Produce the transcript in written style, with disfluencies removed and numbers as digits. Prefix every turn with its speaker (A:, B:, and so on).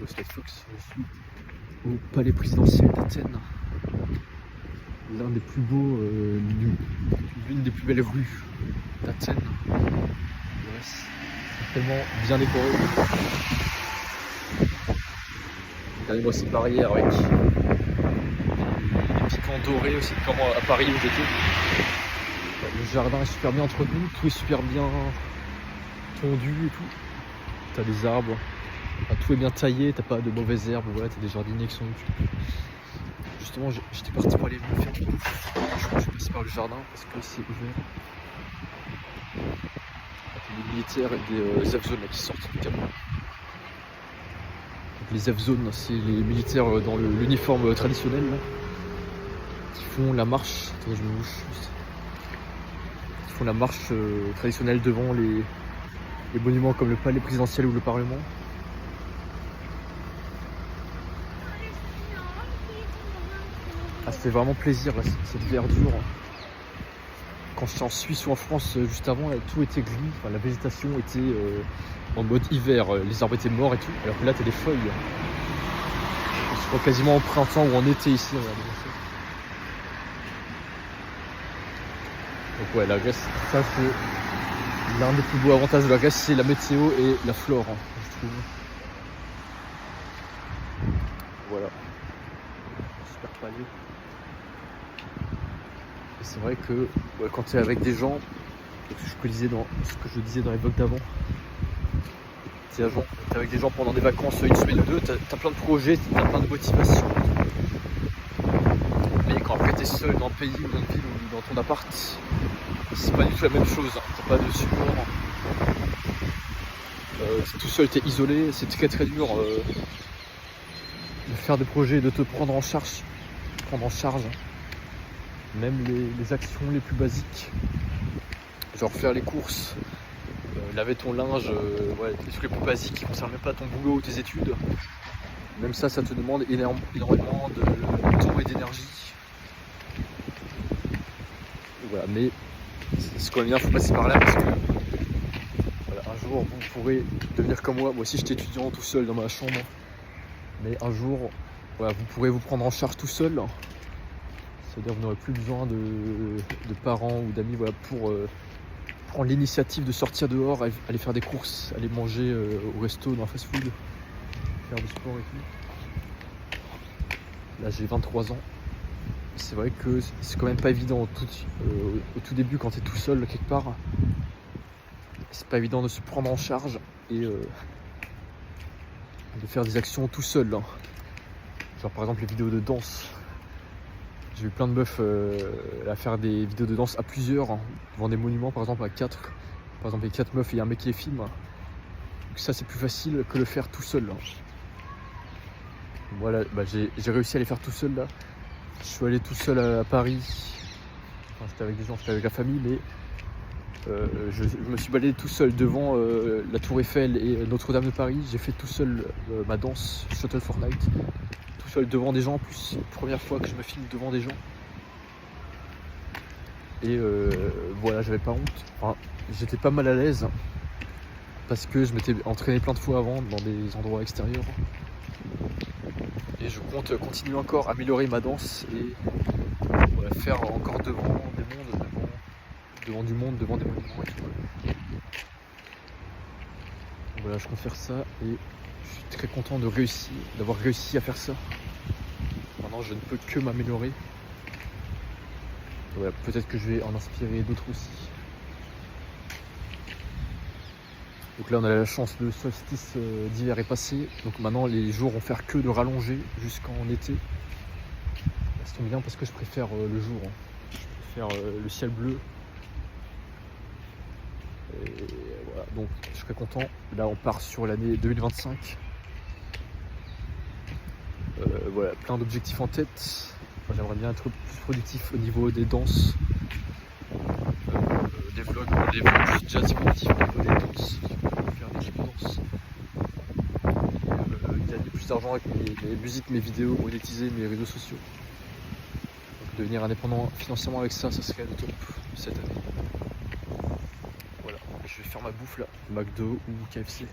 A: Slide Fox. Je suis au palais présidentiel d'Athènes. L'un des plus beaux, l'une des plus belles rues d'Athènes. Ouais, c'est tellement bien décoré. Regardez-moi cette barrière avec les piquants dorés aussi, comme à Paris où j'étais. Le jardin est super bien entretenu, tout est super bien tondu et tout. T'as des arbres, tout est bien taillé, t'as pas de mauvaises herbes, voilà, t'as des jardiniers qui sont occupés. Justement, j'étais parti pour aller me faire du bouffe. Je suis passé par le jardin parce que c'est ouvert. T'as des militaires et des F-zones qui sortent du camion. Les F-zones, c'est les militaires dans l'uniforme traditionnel là, qui font la marche. Attendez, je me bouge juste. Qui font la marche traditionnelle devant les monuments comme le palais présidentiel ou le Parlement. Ah, ça fait vraiment plaisir là, cette verdure. Quand j'étais en Suisse ou en France juste avant, là, tout était gris, enfin, la végétation était en mode hiver, les arbres étaient morts et tout, alors que là t'as des feuilles. On se voit quasiment en printemps ou en été ici. Regardez ça. Donc ouais, la Grèce, ça c'est l'un des plus beaux avantages de la Grèce, c'est la météo et la flore, hein, je trouve. Voilà. Super palais. Et c'est vrai que ouais, quand tu es avec des gens, ce que je disais dans les blogs d'avant, t'es avec des gens pendant des vacances, une semaine ou deux, t'as plein de projets, t'as plein de motivation. Mais quand après t'es seul dans le pays ou dans une ville ou dans ton appart, c'est pas du tout la même chose, hein. T'as pas de support. Tout seul, t'es isolé, c'est très très dur de faire des projets, de te prendre en charge. Même les actions les plus basiques, genre faire les courses, laver ton linge, ouais, des trucs les plus basiques qui ne concernent même pas ton boulot ou tes études. Même ça te demande énormément de temps et d'énergie. Voilà, mais c'est quand même bien, il faut passer par là parce que voilà, un jour vous pourrez devenir comme moi. Moi aussi j'étais étudiant tout seul dans ma chambre, mais un jour voilà, vous pourrez vous prendre en charge tout seul. C'est-à-dire que vous n'aurez plus besoin de parents ou d'amis voilà, pour prendre l'initiative de sortir dehors, aller faire des courses, aller manger au resto, dans un fast-food, faire du sport et tout. Là j'ai 23 ans. C'est vrai que c'est quand même pas évident au tout début quand tu es tout seul quelque part. C'est pas évident de se prendre en charge et de faire des actions tout seul. Hein. Genre par exemple les vidéos de danse. J'ai vu plein de meufs à faire des vidéos de danse à plusieurs, hein, devant des monuments par exemple à 4. Par exemple il y a 4 meufs et il y a un mec qui les filme. Donc ça c'est plus facile que le faire tout seul. Hein. Voilà, bah, j'ai réussi à les faire tout seul là. Je suis allé tout seul à Paris. Enfin, j'étais avec des gens, j'étais avec la famille, mais je me suis baladé tout seul devant la Tour Eiffel et Notre-Dame de Paris. J'ai fait tout seul ma danse Shuttle for Night. Tout seul devant des gens en plus. Première fois que je me filme devant des gens. Et voilà, j'avais pas honte. Enfin, j'étais pas mal à l'aise parce que je m'étais entraîné plein de fois avant dans des endroits extérieurs. Et je compte continuer encore à améliorer ma danse et voilà, faire encore devant des mondes, devant du monde, devant des monuments et tout. Voilà, je compte faire ça et je suis très content d'avoir réussi à faire ça. Maintenant, je ne peux que m'améliorer. Voilà, peut-être que je vais en inspirer d'autres aussi. Donc là on a la chance, le solstice d'hiver est passé, donc maintenant les jours vont faire que de rallonger jusqu'en été. Ça tombe bien parce que je préfère le jour, hein. Je préfère le ciel bleu. Et voilà, donc je serais content. Là on part sur l'année 2025. Voilà, plein d'objectifs en tête. Enfin, j'aimerais bien être plus productif au niveau des danses. Des vlogs, je suis déjà assez productif au niveau des danses. Gagner plus d'argent avec mes musiques, mes vidéos, monétiser mes réseaux sociaux. Donc devenir indépendant financièrement avec ça, ça serait le top cette année. Voilà, je vais faire ma bouffe là, McDo ou KFC.